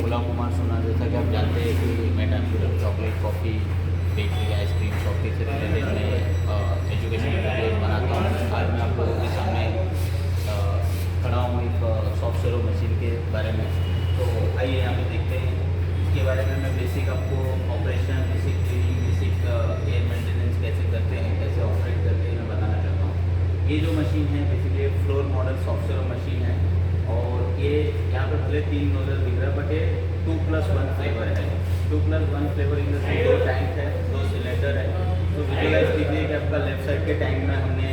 भोला कुमार सोना, जैसा कि आप जानते हैं कि मैं time chocolate, coffee, bakery, ice cream shop से रिलेटेड मैं एजुकेशन वीडियोज बनाता हूँ। आज मैं आपको के सामने खड़ा हूँ एक सॉफ्ट सर्व मशीन के बारे में। तो आइए यहाँ पे देखते हैं इसके बारे में। मैं बेसिक आपको operation, basic cleaning, basic air maintenance कैसे करते हैं, कैसे ऑपरेट करते हैं, मैं बताना चाहता हूँ। ये जो मशीन है basically floor model soft serve machine है और ये यहाँ पे भले 3 नोजल दिख रहा है, बट ये 2+1 फ्लेवर है। 2+1 flavour in the sense 2 tank है, 2 सिलेंडर है। तो विजुअलाइज कीजिए कि आपका लेफ्ट साइड के टैंक में हमने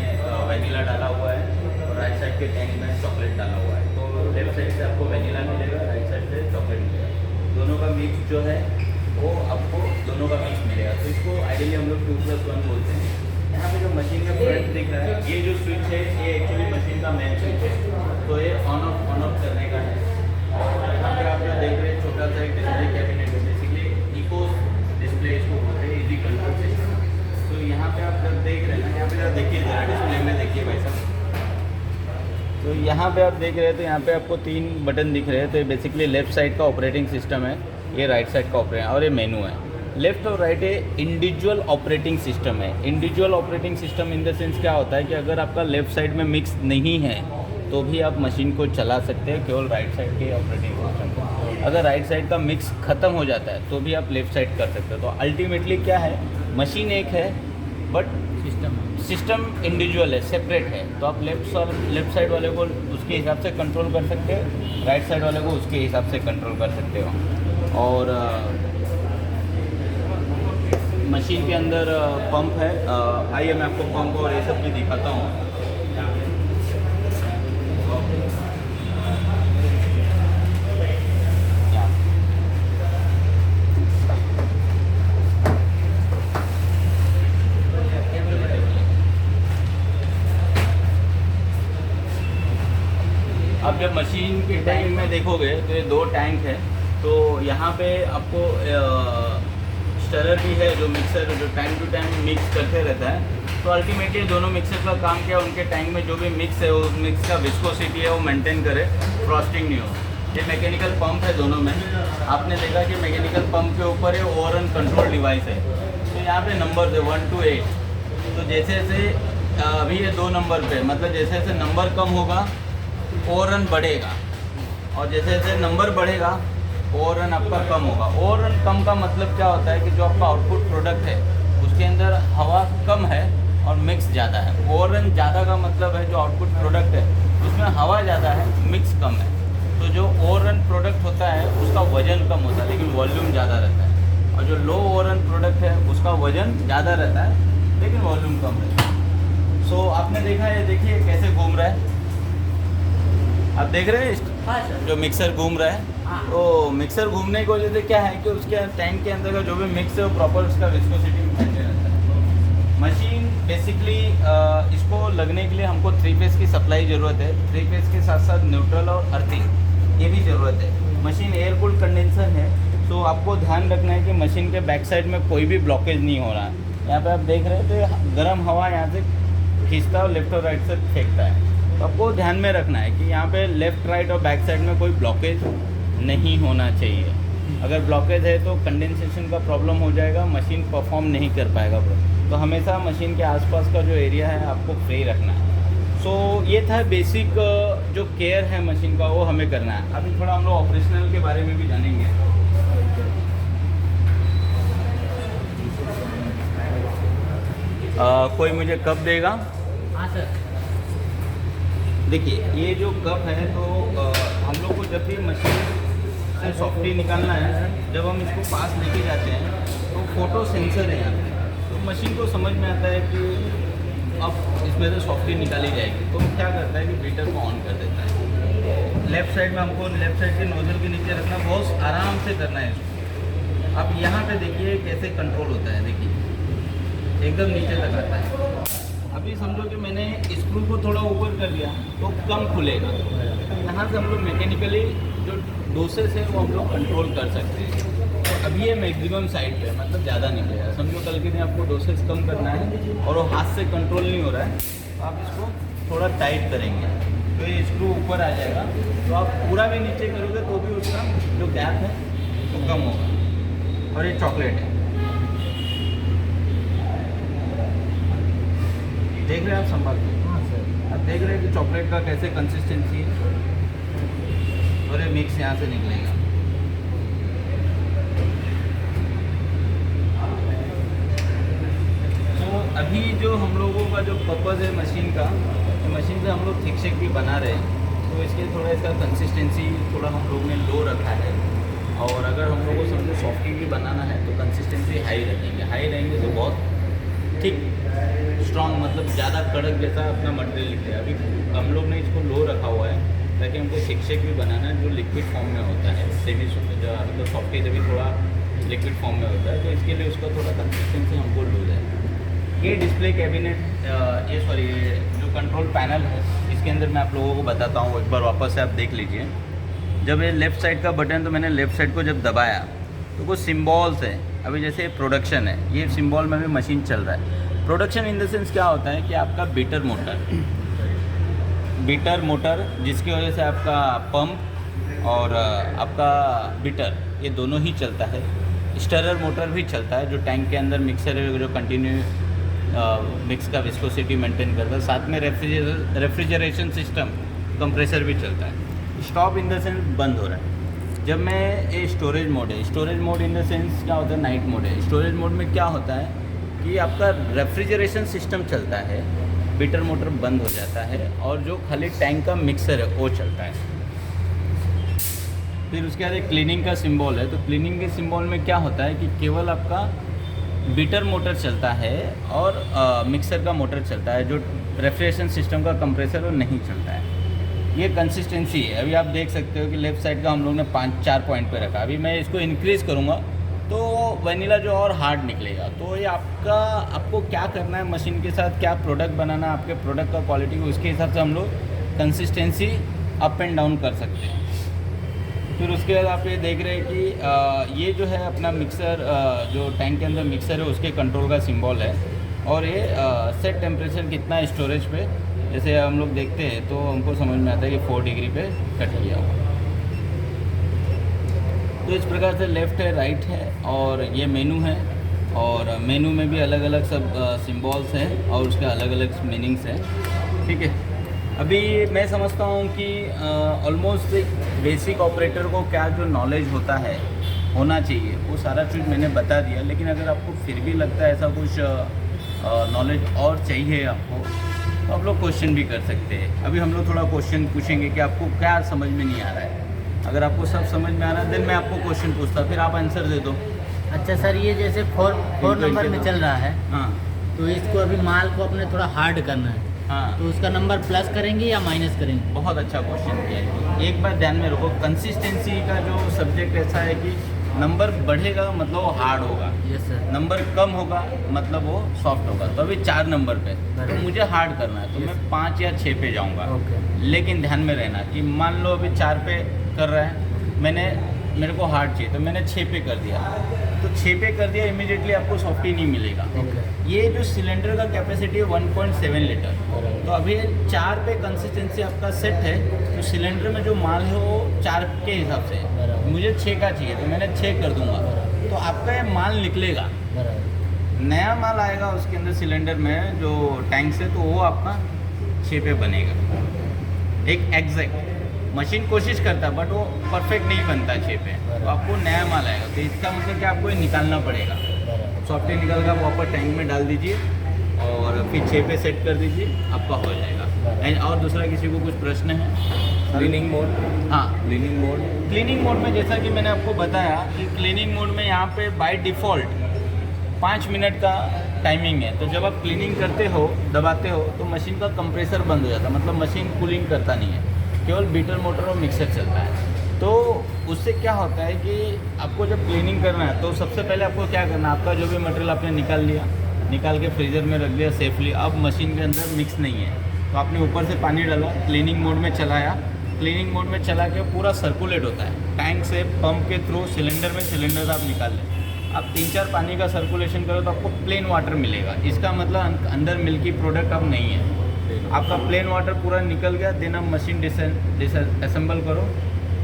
वैनिला डाला हुआ है और राइट साइड के टैंक में चॉकलेट डाला हुआ है। तो लेफ्ट साइड से आपको वैनिला मिलेगा, राइट साइड से चॉकलेट मिलेगा। दोनों का मिक्स जो है वो आपको दोनों का मिक्स मिलेगा। तो इसको आइडियली हम लोग 2+1 बोलते हैं। यहाँ पे जो मशीन का फ्रंट दिख रहा है, ये जो स्विच है ये एक्चुअली मशीन का मेन स्विच है। तो ये ऑन ऑफ करने का है। और यहाँ पे आप जो देख रहे हैं छोटा सा एक डिस्प्ले कैबिनेट है, बेसिकली इको डिस्प्ले इसको बोलते हैं, इजी कंट्रोल सिस्टम। तो यहाँ पे आप जब देख रहे हैं ना, यहाँ पे जब देखिए जरा डिस्प्ले में देखिए भाई साहब। तो यहाँ पे आप देख रहे हैं तो यहाँ पे आपको 3 बटन दिख रहे हैं। तो ये बेसिकली लेफ्ट साइड का ऑपरेटिंग सिस्टम है, ये राइट साइड का ऑपरेटिंग और ये मेनू है। लेफ्ट और राइट है इंडिविजुअल ऑपरेटिंग सिस्टम है। Individual operating system in the sense क्या होता है कि अगर आपका लेफ्ट साइड में मिक्स नहीं है तो भी आप मशीन को चला सकते हैं केवल राइट साइड के ऑपरेटिंग सिस्टम को। अगर राइट साइड का मिक्स ख़त्म हो जाता है तो भी आप लेफ्ट साइड कर सकते हो। तो अल्टीमेटली क्या है, मशीन एक है बट सिस्टम इंडिविजुअल है, सेपरेट है। तो आप लेफ्ट साइड वाले को उसके हिसाब से कंट्रोल कर सकते हो, राइट साइड वाले को उसके हिसाब से कंट्रोल कर सकते हो। और मशीन के अंदर पंप है। आइए मैं आपको पंप और ये सब भी दिखाता हूँ। अब जब मशीन के टैंक में देखोगे तो ये 2 टैंक है। तो यहाँ पे आपको स्टरर भी है जो मिक्सर जो टाइम टू टाइम मिक्स करते रहता है। तो अल्टीमेटली दोनों मिक्सर का काम क्या है, उनके टैंक में जो भी मिक्स है उस मिक्स का विस्कोसिटी है वो मेंटेन करे, फ्रॉस्टिंग नहीं हो। ये मैकेनिकल पंप है दोनों में। आपने देखा कि मैकेनिकल पंप के ऊपर ये ओवर कंट्रोल डिवाइस है। तो यहाँ पे नंबर है 1 to 8। तो जैसे जैसे अभी ये 2 नंबर पे, मतलब जैसे जैसे नंबर कम होगा ओवर बढ़ेगा और जैसे जैसे नंबर बढ़ेगा ओवर आपका कम होगा। ओवर कम का मतलब क्या होता है कि जो आपका आउटपुट प्रोडक्ट है उसके अंदर हवा कम है और मिक्स ज़्यादा है। ओवर ज़्यादा का मतलब है जो आउटपुट प्रोडक्ट है उसमें हवा ज़्यादा है, मिक्स कम है। तो जो ओवर प्रोडक्ट होता है उसका वजन कम होता है लेकिन वॉल्यूम ज़्यादा रहता है, और जो लो ओवर प्रोडक्ट है उसका वजन ज़्यादा रहता है लेकिन वॉल्यूम कम रहता है। सो आपने देखा, ये देखिए कैसे घूम रहा है, आप देख रहे हैं हाँ सर। जो मिक्सर घूम रहा है। हाँ। तो मिक्सर घूमने की वजह से क्या है कि उसके टैंक के अंदर का जो भी मिक्स है वो प्रॉपर उसका विस्कोसिटी मेंटेन रहता है। मशीन बेसिकली इसको लगने के लिए हमको 3 फेज़ की सप्लाई ज़रूरत है। 3 फेज़ के साथ साथ न्यूट्रल और अर्थिंग ये भी ज़रूरत है। मशीन एयर कूल्ड कंडेंसर है। तो आपको ध्यान रखना है कि मशीन के बैक साइड में कोई भी ब्लॉकेज नहीं हो रहा है। यहाँ पे आप देख रहे हैं तो गर्म हवा यहाँ से खींचता है और लेफ्ट और राइट से फेंकता है। तो आपको ध्यान में रखना है कि यहाँ पे लेफ़्ट राइट और बैक साइड में कोई ब्लॉकेज नहीं होना चाहिए। अगर ब्लॉकेज है तो कंडेंसेशन का प्रॉब्लम हो जाएगा, मशीन परफॉर्म नहीं कर पाएगा। तो हमेशा मशीन के आसपास का जो एरिया है आपको फ्री रखना है। सो ये था बेसिक जो केयर है मशीन का वो हमें करना है। अभी थोड़ा हम लोग ऑपरेशनल के बारे में भी जानेंगे। कोई मुझे कप देगा? हाँ सर। देखिए ये जो कप है तो हम लोग को जब भी मशीन से सॉफ्टी निकालना है, जब हम इसको पास लेके जाते हैं तो फोटो सेंसर है यहाँ पे। तो मशीन को समझ में आता है कि अब इसमें से सॉफ्टी निकाली जाएगी। तो वो क्या करता है कि बीटर को ऑन कर देता है। लेफ़्ट साइड में हमको लेफ़्ट साइड के नोजल के नीचे रखना, बहुत आराम से करना है इसको। अब यहाँ पे देखिए कैसे कंट्रोल होता है, देखिए एकदम नीचे तक आता है। अभी समझो कि मैंने स्क्रू को थोड़ा ऊपर कर दिया तो कम खुलेगा। तो यहाँ से हम लोग मैकेनिकली जो डोसेस है वो हम लोग कंट्रोल कर सकते हैं। तो अभी ये मैक्सिमम साइड पे है, मतलब ज़्यादा नहीं गया। समझो कल के दिन आपको डोसेस कम करना है और वो हाथ से कंट्रोल नहीं हो रहा है तो आप इसको थोड़ा टाइट करेंगे तो ये स्क्रू ऊपर आ जाएगा। तो आप पूरा भी नीचे करोगे तो भी इसका जो गैप है वो कम होगा। और ये चॉकलेट है, देख रहे हैं आप संभाल के? हाँ सर। आप देख रहे हैं कि चॉकलेट का कैसे कंसिस्टेंसी है, और ये मिक्स यहाँ से निकलेगा। तो अभी जो हम लोगों का जो पर्पज़ है मशीन का, तो मशीन से हम लोग थिक शेक भी बना रहे हैं, तो इसके थोड़ा इसका कंसिस्टेंसी थोड़ा हम लोग ने लो रखा है। और अगर हम लोग को समझो सॉफ्टी भी बनाना है तो कंसिस्टेंसी हाई रखेंगे। हाई रहेंगे तो बहुत ठीक स्ट्रॉन्ग, मतलब ज़्यादा कड़क जैसा अपना मटेरियल निकले। अभी हम लोग ने इसको लो रखा हुआ है ताकि हमको थिक शेक भी बनाना है जो लिक्विड फॉर्म में होता है, सेमी मतलब सॉफ्टी से भी थोड़ा लिक्विड फॉर्म में होता है, तो इसके लिए उसका थोड़ा कंसिस्टेंसी हमको लूज है। ये डिस्प्ले कैबिनेट, ये सॉरी जो कंट्रोल पैनल है, इसके अंदर मैं आप लोगों को बताता हूँ, एक बार वापस से आप देख लीजिए। जब ये लेफ़्ट साइड का बटन, तो मैंने लेफ़्ट साइड को जब दबाया तो कुछ सिम्बॉल्स है। अभी जैसे प्रोडक्शन है, ये सिम्बॉल में भी मशीन चल रहा है। प्रोडक्शन इन द सेंस क्या होता है कि आपका बीटर मोटर जिसकी वजह से आपका पंप और आपका बीटर ये दोनों ही चलता है। स्टरर मोटर भी चलता है जो टैंक के अंदर मिक्सर है, जो कंटिन्यू मिक्स का विस्कोसिटी मेंटेन करता है। साथ में रेफ्रिजरेशन सिस्टम कंप्रेसर भी चलता है। स्टॉप इन द सेंस बंद हो रहा है। जब मैं ये स्टोरेज मोड है, storage mode in the sense क्या होता है, नाइट मोड है। स्टोरेज मोड में क्या होता है कि आपका रेफ्रिजरेशन सिस्टम चलता है, बीटर मोटर बंद हो जाता है, और जो खाली टैंक का मिक्सर है वो चलता है। फिर उसके बाद एक क्लीनिंग का सिंबल है, तो क्लीनिंग के सिंबल में क्या होता है कि केवल आपका बीटर मोटर चलता है और मिक्सर का मोटर चलता है, जो रेफ्रिजरेशन सिस्टम का कंप्रेसर वो नहीं चलता है। ये कंसिस्टेंसी है। अभी आप देख सकते हो कि लेफ़्ट साइड का हम लोग ने 5-4 पॉइंट पे रखा। अभी मैं इसको इंक्रीज़ करूँगा तो वनीला जो और हार्ड निकलेगा। तो ये आपको क्या करना है मशीन के साथ, क्या प्रोडक्ट बनाना है, आपके प्रोडक्ट का क्वालिटी को उसके हिसाब से हम लोग कंसिस्टेंसी अप एंड डाउन कर सकते हैं। फिर उसके बाद आप ये देख रहे हैं कि ये जो है अपना मिक्सर, जो टैंक के अंदर मिक्सर है उसके कंट्रोल का सिंबल है। और ये सेट टेम्परेचर कितना है स्टोरेज पे, जैसे हम लोग देखते हैं तो हमको समझ में आता है कि 4 डिग्री पे कट किया हुआ। तो इस प्रकार से लेफ़्ट है, राइट है, और ये मेनू है। और मेनू में भी अलग अलग सब सिम्बॉल्स हैं और उसके अलग अलग मीनिंग्स हैं। ठीक है, अभी मैं समझता हूँ कि ऑलमोस्ट एक बेसिक ऑपरेटर को क्या जो नॉलेज होता है होना चाहिए वो सारा चीज़ मैंने बता दिया। लेकिन अगर आपको फिर भी लगता है ऐसा कुछ नॉलेज और चाहिए आपको, तो आप लोग क्वेश्चन भी कर सकते हैं। अभी हम लोग थोड़ा क्वेश्चन पूछेंगे कि आपको क्या समझ में नहीं आ रहा है। अगर आपको सब समझ में आ रहा है देन मैं आपको क्वेश्चन पूछता, फिर आप आंसर दे दो। अच्छा सर, ये जैसे 4 नंबर में चल रहा है, हाँ, तो इसको अभी माल को अपने थोड़ा हार्ड करना है, हाँ, तो उसका नंबर प्लस करेंगे या माइनस करेंगे? बहुत अच्छा क्वेश्चन किया है। एक बार ध्यान में रखो, कंसिस्टेंसी का जो सब्जेक्ट ऐसा है कि नंबर बढ़ेगा मतलब वो हार्ड होगा, यस सर। नंबर कम होगा मतलब वो सॉफ्ट होगा। तो अभी 4 नंबर पे तो मुझे हार्ड करना है, तो Yes. मैं 5 या 6 पे जाऊंगा। ओके। लेकिन ध्यान में रहना कि मान लो अभी 4 पे कर रहा है, मेरे को हार्ड चाहिए तो मैंने 6 पे कर दिया, तो 6 पे कर दिया, इमीडिएटली आपको सॉफ्टी नहीं मिलेगा। ओके। ये जो सिलेंडर का कैपेसिटी है 1.7 लीटर, तो अभी 4 पे कंसिस्टेंसी आपका सेट है, तो सिलेंडर में जो माल है वो 4 के हिसाब से है। बराबर। मुझे 6 का चाहिए तो मैंने 6 कर दूंगा, तो आपका ये माल निकलेगा, बराबर। नया माल आएगा उसके अंदर सिलेंडर में जो टैंक से, तो वो आपका 6 पे बनेगा। एक एग्जैक्ट मशीन कोशिश करता है बट वो परफेक्ट नहीं बनता 6 पे, तो आपको नया माल आएगा। तो इसका मतलब कि आपको ये निकालना पड़ेगा। सॉफ्टवेयर निकाल कर वापस टैंक में डाल दीजिए और फिर 6 पे सेट कर दीजिए, आपका हो जाएगा। और दूसरा किसी को कुछ प्रश्न है? क्लीनिंग मोड, हाँ, क्लीनिंग मोड में जैसा कि मैंने आपको बताया कि क्लीनिंग मोड में यहाँ पे बाय डिफ़ॉल्ट 5 मिनट का टाइमिंग है। तो जब आप क्लीनिंग करते हो, दबाते हो, तो मशीन का कंप्रेसर बंद हो जाता है, मतलब मशीन कूलिंग करता नहीं है, केवल बीटर मोटर और मिक्सर चलता है। तो उससे क्या होता है कि आपको जब क्लीनिंग करना है तो सबसे पहले आपको क्या करना है, आपका जो भी मटेरियल आपने निकाल के फ्रीज़र में रख दिया सेफली। अब मशीन के अंदर मिक्स नहीं है, तो आपने ऊपर से पानी डाला, क्लीनिंग मोड में चलाया, क्लीनिंग मोड में चला के पूरा सर्कुलेट होता है टैंक से पंप के थ्रू सिलेंडर में, सिलेंडर आप निकाल लें। आप 3-4 पानी का सर्कुलेशन करो तो आपको प्लेन वाटर मिलेगा। इसका मतलब अंदर मिल्की प्रोडक्ट अब नहीं है, आपका प्लेन वाटर पूरा निकल गया। देन आप मशीन असेंबल करो,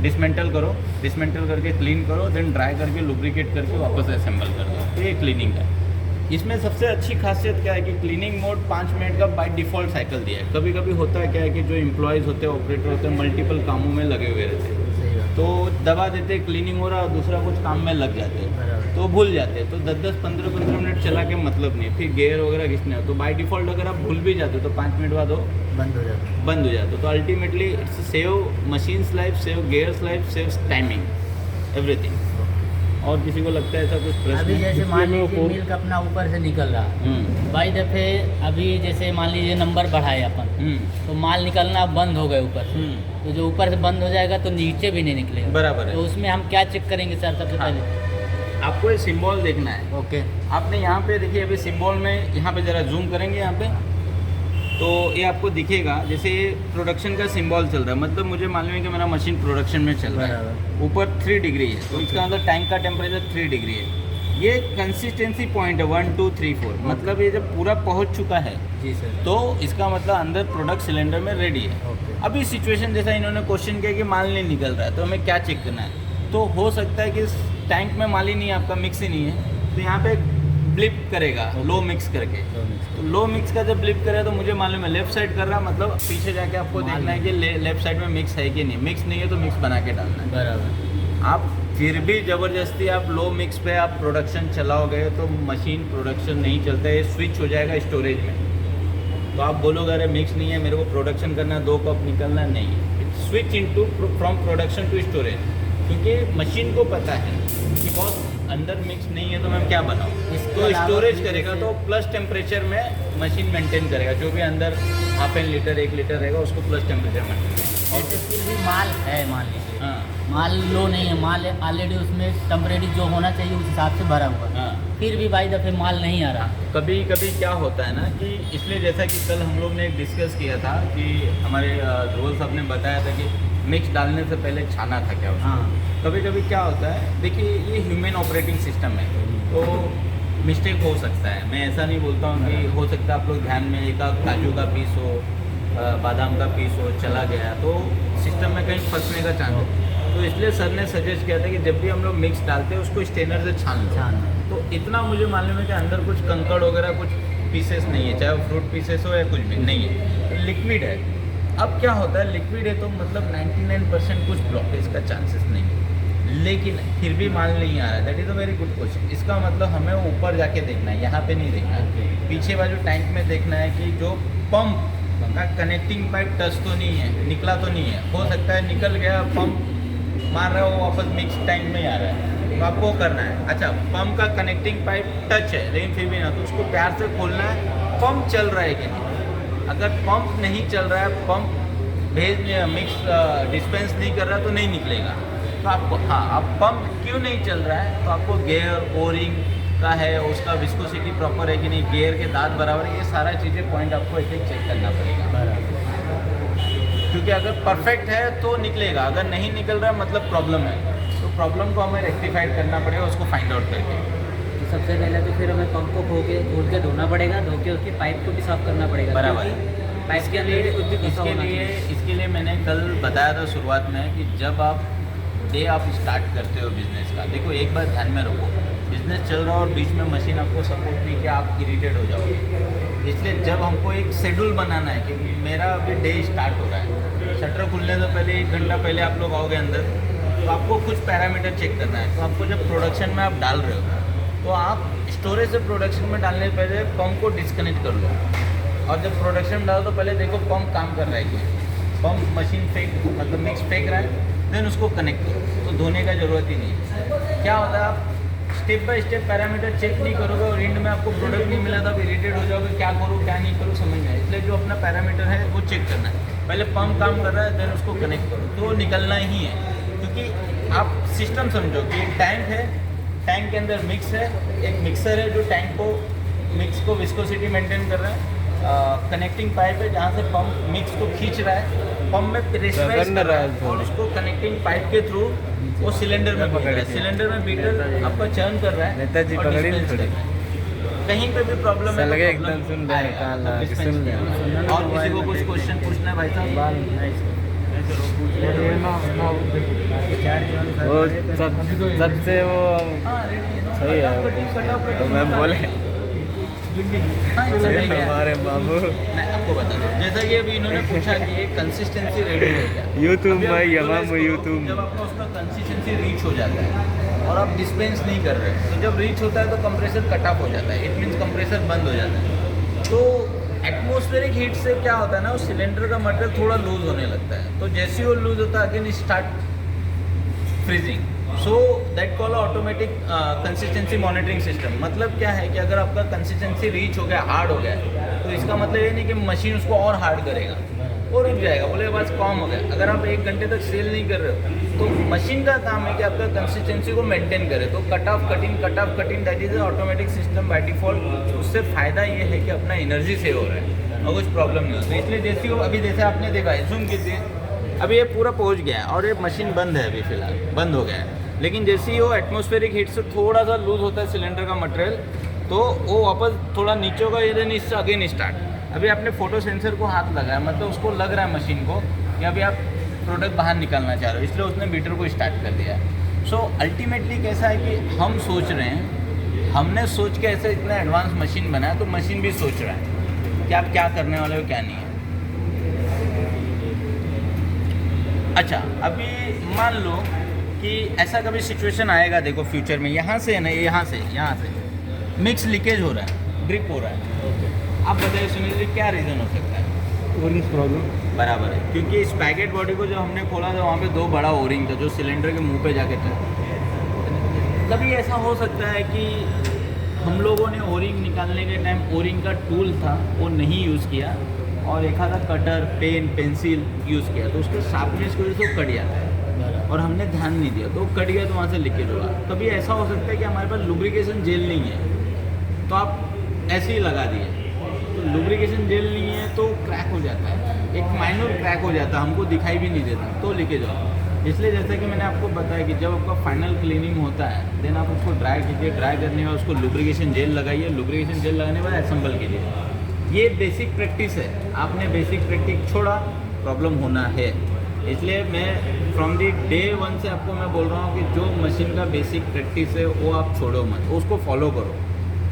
डिसमेंटल करो, डिसमेंटल करके क्लीन करो, देन ड्राई करके लुब्रिकेट करके वापस असेंबल कर दो। तो ये क्लीनिंग है। इसमें सबसे अच्छी खासियत क्या है कि क्लीनिंग मोड 5 मिनट का बाय डिफ़ॉल्ट साइकिल दिया है। कभी कभी होता है क्या है कि जो एम्प्लॉयज़ होते हैं, ऑपरेटर होते हैं, मल्टीपल कामों में लगे हुए रहते हैं, सही बात। तो दबा देते, क्लीनिंग हो रहा, दूसरा कुछ काम में लग जाते हैं, बराबर। तो भूल जाते हैं। तो 10-10, 15-15 मिनट चला के मतलब नहीं, फिर गेयर वगैरह घिसने हो, तो बाय डिफ़ॉल्ट अगर आप भूल भी जाते हो तो 5 मिनट बाद वो बंद हो जाता है। बंद हो जाता है। तो ultimately it's save machines life, save gears life, saves timing, everything. और किसी को लगता है ऐसा कुछ प्रश्न अभी है? जैसे मान लीजिए मिल्क अपना ऊपर से निकल रहा, बाई दफ़े अभी जैसे मान लीजिए नंबर बढ़ाए अपन, तो माल निकलना बंद हो गए ऊपर से, तो जो ऊपर से बंद हो जाएगा तो नीचे भी नहीं निकलेगा। बराबर है। तो उसमें हम क्या चेक करेंगे सर सबसे हाँ। पहले? आपको ये सिंबल देखना है। ओके। आपने यहाँ पे देखिए, अभी सिंबल में यहाँ पे ज़रा जूम करेंगे यहाँ पे, तो ये आपको दिखेगा जैसे ये प्रोडक्शन का सिंबल चल रहा है, मतलब मुझे मालूम है कि मेरा मशीन प्रोडक्शन में चल रहा है। बराबर। ऊपर 3 डिग्री है, तो इसका मतलब टैंक का टेम्परेचर 3 डिग्री है। ये कंसिस्टेंसी पॉइंट है 1 2 3 4, मतलब ये जब पूरा पहुँच चुका है जी सर। तो इसका मतलब अंदर प्रोडक्ट सिलेंडर में रेडी है। ओके। अभी सिचुएशन जैसा इन्होंने क्वेश्चन किया कि माल नहीं निकल रहा है, तो हमें क्या चेक करना है? तो हो सकता है कि इस टैंक में माल ही नहीं है, आपका मिक्स ही नहीं है, तो यहाँ पे ब्लिप करेगा लो मिक्स करके। तो लो मिक्स का जब ब्लिप करे तो मुझे मालूम है लेफ्ट साइड कर रहा, मतलब पीछे जाके आपको देखना है कि लेफ्ट साइड में मिक्स है कि नहीं। मिक्स नहीं है तो मिक्स बना के डालना है। बराबर। आप फिर भी ज़बरदस्ती आप लो मिक्स पे आप प्रोडक्शन चलाओगे तो मशीन प्रोडक्शन नहीं चलता है, स्विच हो जाएगा स्टोरेज में। तो आप बोलोगे अरे मिक्स नहीं है, मेरे को प्रोडक्शन करना है, 2 कप निकलना नहीं, switch into from production to storage, क्योंकि मशीन को पता है कि बहुत अंदर मिक्स नहीं है तो मैं क्या बनाऊँ। तो स्टोरेज करेगा तो प्लस टेम्परेचर में मशीन मेंटेन करेगा, जो भी अंदर ½ लीटर 1 लीटर रहेगा उसको प्लस टेम्परेचर मेंटेन करेगा। जैसे फिर भी माल है, मान लीजिए हाँ माल लो नहीं है, माल ऑलरेडी उसमें टेम्परेरी जो होना चाहिए उस हिसाब से भरा हुआ है, हाँ। फिर भी बाई दफ़े माल नहीं आ रहा। कभी कभी क्या होता है ना कि इसलिए जैसा कि कल हम लोग ने एक डिस्कस किया था कि हमारे ध्रुव साहब ने बताया था कि मिक्स डालने से पहले छाना था क्या उसको। हाँ। कभी कभी क्या होता है, देखिए ये ह्यूमन ऑपरेटिंग सिस्टम है, तो मिस्टेक हो सकता है। मैं ऐसा नहीं बोलता हूँ कि हो सकता है आप लोग ध्यान में एक आध काजू का पीस हो, बादाम का पीस हो चला गया तो सिस्टम में कहीं फंसने का चांस है। तो इसलिए सर ने सजेस्ट किया था कि जब भी हम लोग मिक्स डालते हैं उसको स्टेनर से छान लो। तो इतना मुझे मालूम है कि अंदर कुछ कंकड़ वगैरह कुछ पीसेस नहीं है, चाहे वो फ्रूट पीसेस हो या कुछ भी नहीं है, लिक्विड है। अब क्या होता है, लिक्विड है तो मतलब 99% कुछ ब्लॉकेज का चांसेस नहीं है, लेकिन फिर भी माल नहीं आ रहा है। That is a very good question. इसका मतलब हमें ऊपर जाके देखना है, यहाँ पे नहीं देखना है, पीछे बाजू टैंक में देखना है कि जो पंप का कनेक्टिंग पाइप टच तो नहीं है, निकला तो नहीं है। हो सकता है निकल गया, पंप मार रहा है वो वापस मिक्स टैंक में आ रहा है, तो आपको करना है अच्छा पंप का कनेक्टिंग पाइप टच है लेकिन फिर भी ना, तो उसको प्यार से खोलना है, पंप चल रहा है कि नहीं। अगर पंप नहीं चल रहा है, पंप मिक्स डिस्पेंस नहीं कर रहा तो नहीं निकलेगा। तो आपको हाँ, अब पंप क्यों नहीं चल रहा है, तो आपको गेयर ओरिंग का है, उसका विस्कोसिटी प्रॉपर है कि नहीं, गेयर के दांत बराबर है, ये सारा चीज़ें पॉइंट आपको एक एक चेक करना पड़ेगा। क्योंकि अगर परफेक्ट है तो निकलेगा, अगर नहीं निकल रहा मतलब प्रॉब्लम है, तो प्रॉब्लम को हमें रेक्टिफाइड करना पड़ेगा, उसको फाइंड आउट करके। तो सबसे पहले तो फिर हमें पंप को खोल के धोना पड़ेगा, धो के उसकी पाइप को भी साफ करना पड़ेगा। बराबर है। क्योंकि पाइप के अंदर भी कुछ भी फंसा होना चाहिए। इसके लिए मैंने कल बताया था शुरुआत में कि जब आप डे आप स्टार्ट करते हो बिजनेस का, देखो एक बार ध्यान में रखो, बिजनेस चल रहा है और बीच में मशीन आपको सपोर्ट नहीं किया, आप इरिटेट हो जाओगे। इसलिए जब हमको एक शेड्यूल बनाना है कि मेरा अभी डे स्टार्ट हो रहा है, शटर खुलने से पहले 1 घंटा पहले आप लोग आओगे अंदर, तो आपको कुछ पैरामीटर चेक करना है। तो आपको जब प्रोडक्शन में आप डाल रहे हो तो आप स्टोरेज से प्रोडक्शन में डालने से पहले पंप को डिस्कनेक्ट कर लो, और जब प्रोडक्शन में डालो तो पहले देखो पंप काम कर रहा है क्या, पंप मशीन फेंक मतलब मिक्स फेंक रहा है, देन उसको कनेक्ट करो, तो धोने का ज़रूरत ही नहीं है। क्या होता है, आप step by step parameter check नहीं करोगे और एंड में आपको प्रोडक्ट नहीं मिला तो आप इरिटेट हो जाओगे, क्या करूँ क्या नहीं करूँ समझ में आए। इसलिए जो अपना पैरामीटर है वो चेक करना है, पहले पंप काम कर रहा है देन उसको कनेक्ट करो, तो निकलना ही है। क्योंकि आप सिस्टम समझो कि एक टैंक है, टैंक के अंदर मिक्स है, एक मिक्सर है जो टैंक को मिक्स को विस्कोसिटी मेंटेन कर रहा है, कनेक्टिंग पाइप है जहाँ से पंप मिक्स को खींच रहा है, पंप में प्रेशराइज कर रहा है और उसको कनेक्टिंग पाइप के थ्रू वो सिलेंडर में भेज रहा है। सिलेंडर में बीटर आपका चर्न कर रहा है और डिस्पेंस कर रहा है। कहीं पे भी प्रॉब्लम है तो एकदम सुन रहे हैं, और किसी को कुछ क्वेश्चन पूछना है भाई साहब? करो पूछ लो चार्ज वाले वो सबसे वो सही है तो मैं बोले हमारे बाबू मैं आपको बता दूं, जैसा कि अभी इन्होंने पूछा कि ये कंसिस्टेंसी रेडी है क्या। यूट्यूब अभी आप भाई बोला हमाम इसको, यूट्यूब जब आपका उसका कंसिस्टेंसी रीच हो जाता है और आप डिस्पेंस नहीं कर रहे, तो जब रीच होता है तो कंप्रेसर कट ऑफ हो जाता है, इट मीन्स कंप्रेसर बंद हो जाता है। तो एटमॉस्फेरिक हीट से क्या होता है ना, उस सिलेंडर का मटेरियल थोड़ा लूज होने लगता है, तो जैसे ही वो लूज होता है again start freezing. So that call automatic consistency monitoring system. मतलब क्या है कि अगर आपका कंसिस्टेंसी रीच हो गया, हार्ड हो गया, तो इसका मतलब ये नहीं कि मशीन उसको और हार्ड करेगा, वो रुक जाएगा, बोले बस कम हो गया। अगर आप 1 घंटे तक सेल नहीं कर रहे हो तो मशीन का काम है कि आपका कंसिस्टेंसी को मेंटेन करे। तो cut off cutting that is automatic system by default. उससे फ़ायदा ये है कि अपना एनर्जी सेव हो रहा है और कुछ प्रॉब्लम नहीं होती। इसलिए जैसे वो अभी जैसे आपने देखा है, जूम कीजिए, अभी ये पूरा पहुंच गया है और ये मशीन बंद है, अभी फ़िलहाल बंद हो गया है। लेकिन जैसे ही वो एटमॉस्फेरिक हीट से थोड़ा सा लूज होता है सिलेंडर का मटेरियल, तो वो वापस थोड़ा नीचे होगा, ये देन इससे अगेन स्टार्ट। अभी आपने फोटो सेंसर को हाथ लगाया, मतलब उसको लग रहा है मशीन को कि अभी आप प्रोडक्ट बाहर निकालना चाह रहे हो, इसलिए उसने मीटर को स्टार्ट कर दिया है। सो अल्टीमेटली कैसा है कि हम सोच रहे हैं, हमने सोच के ऐसे इतना एडवांस मशीन बनाया, तो मशीन भी सोच रहा है कि आप क्या करने वाले हो क्या नहीं है। अच्छा, अभी मान लो कि ऐसा कभी सिचुएशन आएगा, देखो फ्यूचर में, यहाँ से है ना, यहाँ से मिक्स लीकेज हो रहा है, ड्रिप हो रहा है, आप बताइए सुनील जी क्या रीज़न हो सकता है? ओरिंग प्रॉब्लम बराबर है, क्योंकि इस पैकेट बॉडी को जब हमने खोला था वहाँ पे 2 बड़ा ओरिंग था जो सिलेंडर के मुंह पे जाके था। कभी ऐसा हो सकता है कि हम लोगों ने ओरिंग निकालने के टाइम ओरिंग का टूल था वो नहीं यूज़ किया और एक आधा कटर, पेन, पेंसिल यूज़ किया, तो उसके शार्पनेस की वजह से वो कट जाता है और हमने ध्यान नहीं दिया तो वो कट गया, तो वहाँ से लीकेज होगा। कभी ऐसा हो सकता है कि हमारे पास लुब्रिकेशन जेल नहीं है, तो आप ऐसे ही लगा दिए, तो लुब्रिकेशन जेल नहीं है तो क्रैक हो जाता है, एक माइनर क्रैक हो जाता है, हमको दिखाई भी नहीं देता, तो लीकेज होगा। इसलिए जैसे कि मैंने आपको बताया कि जब आपका फाइनल क्लीनिंग होता है, देन आप उसको ड्राई कीजिए, ड्राई करने के बाद उसको लुब्रिकेशन जेल लगाइए, लुब्रिकेशन जेल लगाने के बाद असेंबल कीजिए। ये बेसिक प्रैक्टिस है, आपने बेसिक प्रैक्टिस छोड़ा, प्रॉब्लम होना है। इसलिए मैं फ्रॉम दी डे 1 से आपको मैं बोल रहा हूँ कि जो मशीन का बेसिक प्रैक्टिस है वो आप छोड़ो मत, उसको फॉलो करो,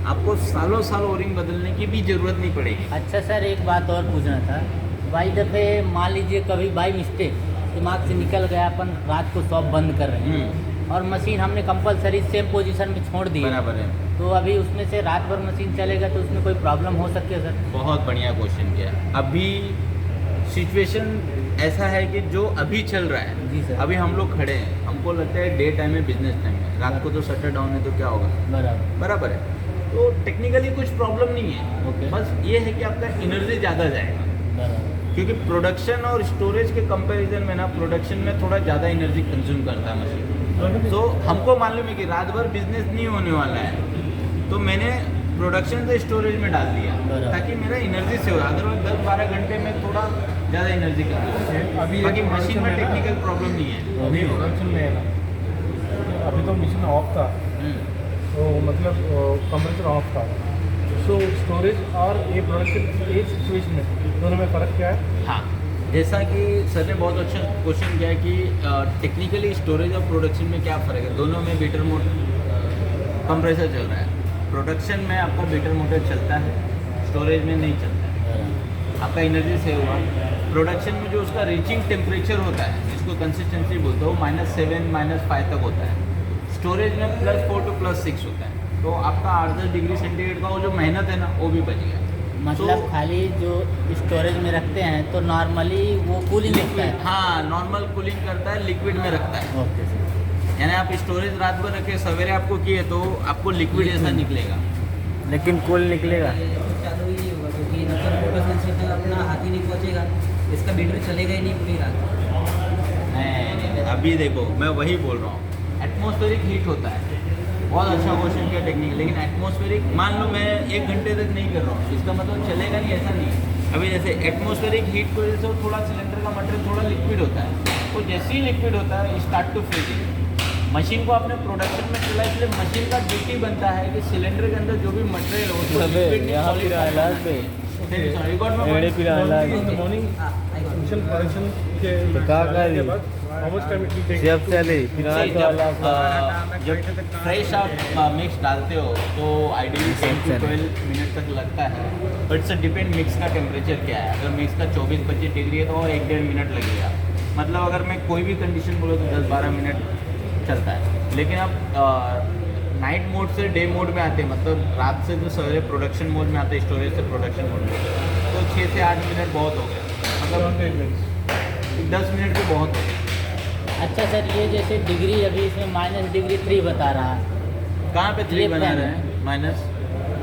आपको सालों साल ओरिंग बदलने की भी ज़रूरत नहीं पड़ेगी। अच्छा सर, एक बात और पूछना था, बाई दफ़े मान लीजिए कभी बाई मिस्टेक दिमाग से निकल गया, अपन रात को शॉप बंद कर रहे हैं और मशीन हमने कंपलसरी सेम पोजीशन में छोड़ दी, बराबर है, तो अभी उसमें से रात भर मशीन चलेगा तो उसमें कोई प्रॉब्लम हो सकती है सर? बहुत बढ़िया क्वेश्चन किया। अभी सिचुएशन ऐसा है कि जो अभी चल रहा है, जी सर, अभी हम लोग खड़े हैं, हमको लगता है डे टाइम में, बिजनेस टाइम में, रात को तो शटर डाउन है तो क्या होगा, बराबर बराबर है। तो टेक्निकली कुछ प्रॉब्लम नहीं है, ओके, बस ये है कि आपका एनर्जी ज़्यादा जाएगा, बराबर, क्योंकि प्रोडक्शन और स्टोरेज के कंपैरिजन में ना, प्रोडक्शन में थोड़ा ज़्यादा एनर्जी कंज्यूम करता है मशीन। तो हमको मालूम है कि रात भर बिजनेस नहीं होने वाला है, तो मैंने प्रोडक्शन से स्टोरेज में डाल दिया ताकि मेरा एनर्जी से हो, अदरवाइज 10-12 घंटे में थोड़ा ज़्यादा एनर्जी कंज्यूम है। अभी बाकी मशीन में टेक्निकल प्रॉब्लम नहीं है। अभी प्रोडक्शन में है ना, अभी तो मशीन ऑफ था, तो मतलब कंप्रेसर ऑफ था, सो स्टोरेज और ये प्रोडक्शन एक सिचुएशन में दोनों में फ़र्क क्या है? हाँ, जैसा कि सर ने बहुत अच्छा क्वेश्चन किया कि टेक्निकली स्टोरेज और प्रोडक्शन में क्या फ़र्क है। दोनों में बीटर मोटर कंप्रेसर चल रहा है, प्रोडक्शन में आपका बीटर मोटर चलता है, स्टोरेज में नहीं चलता है, आपका एनर्जी सेव हुआ। प्रोडक्शन में जो उसका रीचिंग टेम्परेचर होता है, जिसको कंसिस्टेंसी बोलते हो, -7 -5 तक होता है। स्टोरेज में +4 to +6 होता है, तो आपका 8-10 डिग्री सेंटीग्रेड का वो जो मेहनत है ना, वो भी बच गया। मतलब खाली जो स्टोरेज में रखते हैं तो नॉर्मली वो कूलिंग करता है? हाँ, नॉर्मल कूलिंग करता है, लिक्विड में रखता है। ओके सर, यानी आप स्टोरेज रात भर रखे, सवेरे आपको किए तो आपको लिक्विड जैसा निकलेगा, लेकिन कूल निकलेगा। चालू ही नहीं होगा, क्योंकि मतलब मोटर सेंसर तक अपना हाथ ही नहीं पहुँचेगा, इसका मीटर चलेगा ही नहीं पूरी रात। नहीं, अभी देखो मैं वही बोल रहा हूँ, एटमॉस्फेरिक हीट होता है। बहुत अच्छा क्वेश्चन किया टेक्निक, लेकिन एटमॉस्फेरिक, मान लो मैं 1 घंटे तक नहीं कर रहा हूँ, इसका मतलब चलेगा नहीं, ऐसा नहीं है। अभी जैसे एटमॉस्फेरिक हीट की वजह से थोड़ा सिलेंडर का मटेरियल थोड़ा लिक्विड होता है, तो जैसे ही लिक्विड होता है स्टार्ट टू फ्रीजिंग। मशीन को आपने प्रोडक्शन में चला, इसलिए मशीन का ड्यूटी बनता है कि सिलेंडर के अंदर जो भी मटेरियल हो उसको लिक्विड में solid form में You got my point? Morning हाँ आई गॉट मिशन प्रोडक्शन के के बाद how much time it will take? See, जब फ्रेश आप मिक्स डालते हो तो आइडियली 10 to 12 मिनट तक लगता है, बट इट्स डिपेंड मिक्स का टेम्परेचर क्या है। अगर मिक्स का 24-25 डिग्री है तो 1-1.5 मिनट लगेगा। मतलब अगर मैं कोई भी कंडीशन बोलो तो 10-12 मिनट चलता है। लेकिन आप नाइट मोड से डे मोड में आते हैं, मतलब रात से जो सवेरे प्रोडक्शन मोड में आते हैं, स्टोरेज से प्रोडक्शन मोड में, तो 6 से 8 मिनट बहुत हो गए, मतलब 10 मिनट भी बहुत हो गए। अच्छा सर, ये जैसे डिग्री अभी इसमें -3 बता रहा है, कहाँ पे 3 ये बना fan रहे हैं माइनस?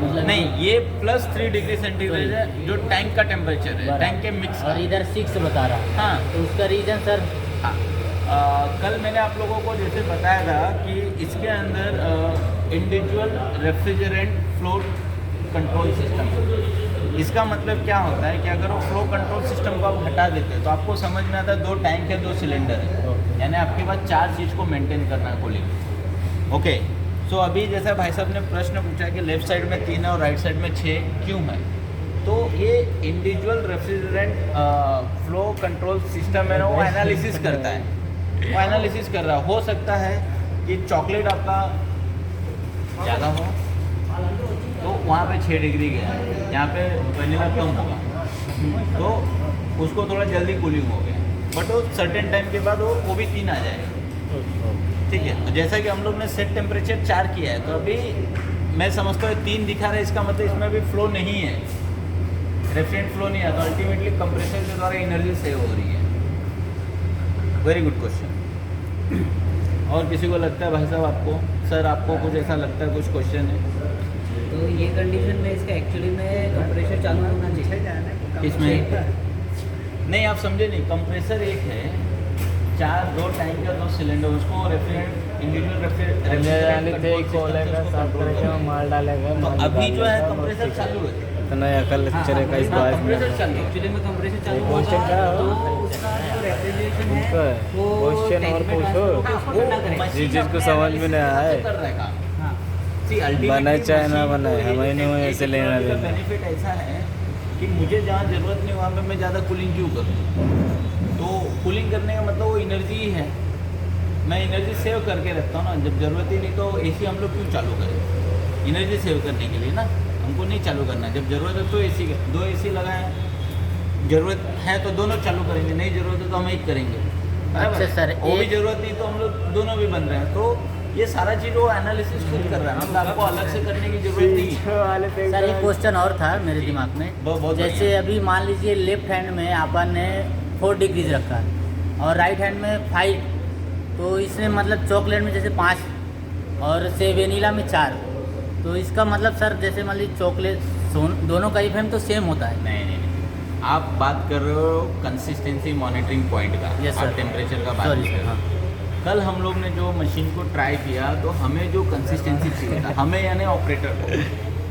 मतलब नहीं, ये +3 डिग्री सेंटीग्रेड है जो टैंक का टेम्परेचर है, टैंक के मिक्स का। और इधर 6 बता रहा है। हाँ तो उसका रीज़न सर? हाँ, कल मैंने आप लोगों को जैसे बताया था कि इसके अंदर individual refrigerant flow control system है। इसका मतलब क्या होता है कि अगर वो फ्लो कंट्रोल सिस्टम को आप हटा देते हैं तो आपको समझ में आता है 2 टैंक है, 2 सिलेंडर है, यानी आपके पास 4 चीज़ को मेंटेन करना है कूलिंग। ओके, सो अभी जैसा भाई साहब ने प्रश्न पूछा कि लेफ्ट साइड में 3 है और राइट साइड में 6 क्यों है, तो ये individual refrigerant flow control system है ना, वो एनालिसिस करता है, वो एनालिसिस कर रहा है। हो सकता है कि चॉकलेट आपका ज़्यादा हो तो वहाँ पे 6 डिग्री गया, यहाँ पे वनीला कम होगा तो उसको थोड़ा जल्दी कूलिंग हो गया, बट वो सर्टेन टाइम के बाद वो भी 3 आ जाएगा। ठीक है, तो जैसा कि हम लोग ने सेट टेम्परेचर 4 किया है, तो अभी मैं समझता हूँ 3 दिखा रहा है, इसका मतलब इसमें अभी फ्लो नहीं है, रेफ्रिजरेंट फ्लो नहीं है, तो अल्टीमेटली कंप्रेसर के द्वारा एनर्जी सेव हो रही है। Very good question. और किसी को लगता है भाई साहब आपको, सर आपको कुछ ऐसा लगता है, कुछ क्वेश्चन है? तो ये कंडीशन में इसका एक्चुअली में कंप्रेशर चालू होना चाहिए। इसमें नहीं, आप समझे नहीं, कंप्रेसर एक है, 2 टैंक और 2 सिलेंडर, उसको रेफ्रिजरेंट इंडिविजुअल माल डालेगा तो अभी जो है कंप्रेसर चालू है, इतना अकल चलेगा इस बात में। कंप्रेसर चालू है। एक्चुअली में कंप्रेसर चालू क्वेश्चन होगा क्या तो हो? उसका जो रेफ्रिजरेशन है उनका है। वो क्वेश्चन और tank में पूछो। transfer होगा, उसको ठंडा करेगा। मशीन जिसको अपने समझ में analysis नहीं आया है। कर रहेगा। हाँ See, ultimately बनाए चाहे ना मशीन बनाए, को हमें नहीं एक ऐसे लेना टेक्नोलॉजी का देना। बेनिफिट ऐसा है कि मुझे जहाँ ज़रूरत नहीं वहाँ पे मैं ज़्यादा कूलिंग क्यों करूँ? तो कूलिंग करने का मतलब वो एनर्जी ही है, मैं एनर्जी सेव करके रखता हूँ ना, जब ज़रूरत ही नहीं तो एसी हम लोग क्यों चालू करें? एनर्जी सेव करने के लिए ना, हमको नहीं चालू करना, जब ज़रूरत है तो एसी, 2 एसी लगाएं, ज़रूरत है तो दोनों चालू करेंगे, नहीं ज़रूरत है तो हम एक करेंगे। अच्छा सर, वो भी ज़रूरत नहीं तो हम लोग दोनों भी बन रहे हैं, तो ये सारा चीज़ वो एनालिसिस खुद कर रहा है, मतलब आपको अलग से करने की ज़रूरत नहीं है। सर एक क्वेश्चन और था मेरे जी। दिमाग में, बहुत जैसे बढ़िया। अभी मान लीजिए लेफ्ट हैंड में अपन ने 4 डिग्रीज रखा है और राइट हैंड में 5, तो इसमें मतलब चॉकलेट में जैसे 5 और से वेनीला में 4, तो इसका मतलब सर जैसे मान लीजिए चॉकलेट दोनों का इफेक्ट तो सेम होता है? नहीं नहीं नहीं, आप बात कर रहे हो कंसिस्टेंसी मॉनिटरिंग पॉइंट का, Yes, आप sir. टेम्परेचर का बात Sorry, कर रहे हाँ। हो। कल हम लोग ने जो मशीन को ट्राई किया तो हमें जो कंसिस्टेंसी चाहिए था, हमें यानी ऑपरेटर को,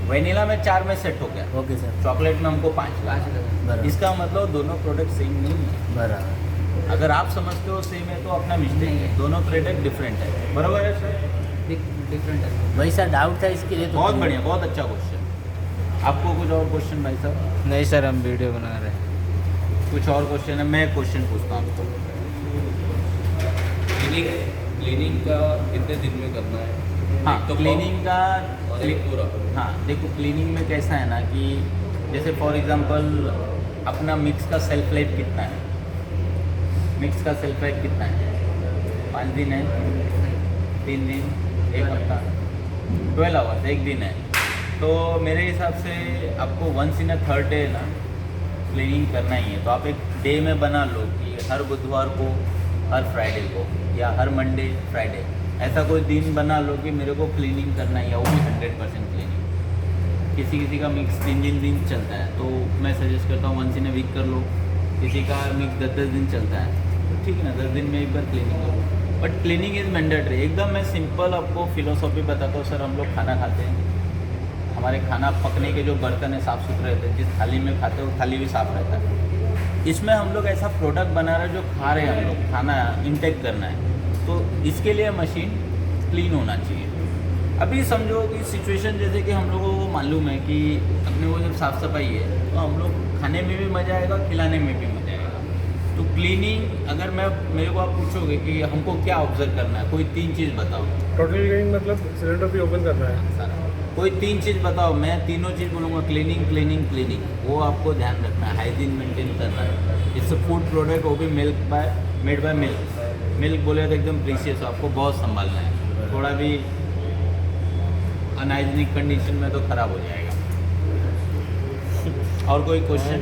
वेनिला में 4 में सेट हो गया, ओके सर, चॉकलेट में हमको 5 बराबर। इसका मतलब दोनों प्रोडक्ट सेम नहीं है। बराबर। अगर आप समझते हो सेम है तो अपना मिस्टेक है, दोनों प्रोडक्ट डिफरेंट है। बराबर है सर? डिफरेंट है। वही सर डाउट था इसके लिए तो। बहुत बढ़िया, बहुत अच्छा क्वेश्चन। आपको कुछ और क्वेश्चन भाई साहब? नहीं सर, हम वीडियो बना रहे हैं। कुछ और क्वेश्चन है? मैं क्वेश्चन पूछता हूँ आपको। क्लीनिंग का कितने दिन में करना है? हाँ, एक तो क्लीनिंग का और एक पूरा। हाँ देखो, क्लीनिंग में कैसा है ना कि जैसे फॉर एग्जांपल अपना मिक्स का सेल्फ लाइफ कितना है, मिक्स का सेल्फ लाइफ कितना है? 5 दिन है, 3 दिन, 1 हफ्ता, 12 आवर्स, 1 दिन है। तो मेरे हिसाब से आपको once in a third day ना क्लीनिंग करना ही है। तो आप एक डे में बना लो कि हर बुधवार को, हर फ्राइडे को, या हर मंडे फ्राइडे, ऐसा कोई दिन बना लो कि मेरे को क्लीनिंग करना ही है, वो भी 100% क्लीनिंग। किसी किसी का मिक्स 3 दिन चलता है, तो मैं सजेस्ट करता हूँ वंस इन अ वीक कर लो। किसी का मिक्स 10 दिन चलता है, तो ठीक है ना, 10 दिन में एक बार क्लीनिंग करो। But cleaning is mandatory. एकदम मैं सिंपल आपको फिलोसॉफी बताता हूँ। सर हम लोग खाना खाते हैं, हमारे खाना पकने के जो बर्तन है साफ़ सुथरे रहते हैं, जिस थाली में खाते हैं वो थाली भी साफ़ रहता है। इसमें हम लोग ऐसा प्रोडक्ट बना रहे हैं जो खा रहे हैं, हम लोग खाना इनटेक करना है, तो इसके लिए मशीन क्लीन होना चाहिए। अभी समझो कि सिचुएशन जैसे कि हम लोगों को मालूम है कि अपने वो जब साफ़ सफाई है तो हम लोग खाने में भी मज़ा आएगा, खिलाने में भी मज़ा आएगा। तो क्लीनिंग अगर मेरे को आप पूछोगे कि हमको क्या ऑब्जर्व करना है, कोई 3 चीज़ बताओ। टोटल क्लीनिंग मतलब सिलेंडर भी ओपन करना है। सारा कोई 3 चीज़ बताओ, मैं तीनों चीज़ बोलूँगा, क्लीनिंग क्लीनिंग क्लीनिंग, वो आपको ध्यान रखना है, हाइजीन मेंटेन करना है। इट्स अ फूड प्रोडक्ट, वो भी मेड बाय मिल्क बोले तो एकदम प्रीशियस, आपको बहुत संभालना है। थोड़ा भी अनहाइजीनिक कंडीशन में तो ख़राब हो जाएगा। और कोई क्वेश्चन?